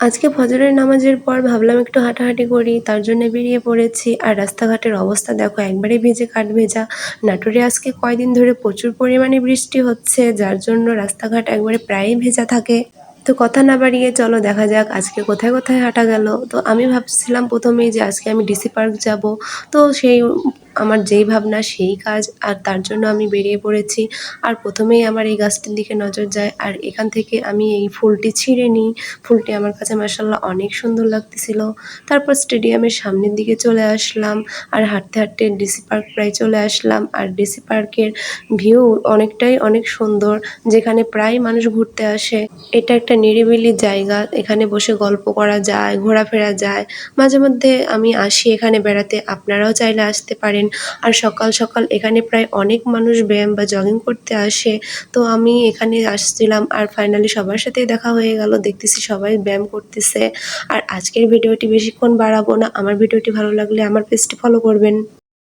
আজকে ফজরের নামাজের পর ভাবলাম একটু হাঁটাহাঁটি করি, তার জন্য বেরিয়ে পড়েছি। আর রাস্তাঘাটের অবস্থা দেখো, একবারে ভিজে কাঠভেজা। নাটোরে আজকে কয়দিন ধরে প্রচুর পরিমাণে বৃষ্টি হচ্ছে, যার জন্য রাস্তাঘাট একবারে প্রায়ই ভেজা থাকে। তো কথা না বাড়িয়ে চলো দেখা যাক আজকে কোথায় কোথায় হাঁটা গেল। তো আমি ভাবছিলাম প্রথমেই যে আজকে আমি ডিসি পার্ক যাব। তো সেই আমার যেই ভাবনা সেই কাজ, আর তার জন্য আমি বেরিয়ে পড়েছি। আর প্রথমেই আমার এই গাছটির দিকে নজর যায়, আর এখান থেকে আমি এই ফুলটি ছিঁড়ে নিই। ফুলটি আমার কাছে মাশাআল্লাহ অনেক সুন্দর লাগতেছিল। তারপর স্টেডিয়ামের সামনের দিকে চলে আসলাম, আর হাঁটতে হাঁটতে ডিসি পার্ক প্রায় চলে আসলাম। আর ডিসি পার্কের ভিউ অনেক সুন্দর, যেখানে প্রায় মানুষ ঘুরতে আসে। এটা একটা নিরিবিলি জায়গা, এখানে বসে গল্প করা যায়, ঘোরাফেরা যায়। মাঝে মধ্যে আমি আসি এখানে বেড়াতে, আপনারাও চাইলে আসতে পারেন। আর সকাল সকাল এখানে প্রায় অনেক মানুষ ব্যায়াম বা জগিং করতে আসে। তো আমি এখানে আসছিলাম, আর ফাইনালি সবার সাথেই দেখা হয়ে গেল। দেখতেছি সবাই ব্যায়াম করতেছে। আর আজকের ভিডিওটি বেশিক্ষণ বাড়াবো না, আমার ভিডিওটি ভালো লাগলে আমার পেজটি ফলো করবেন।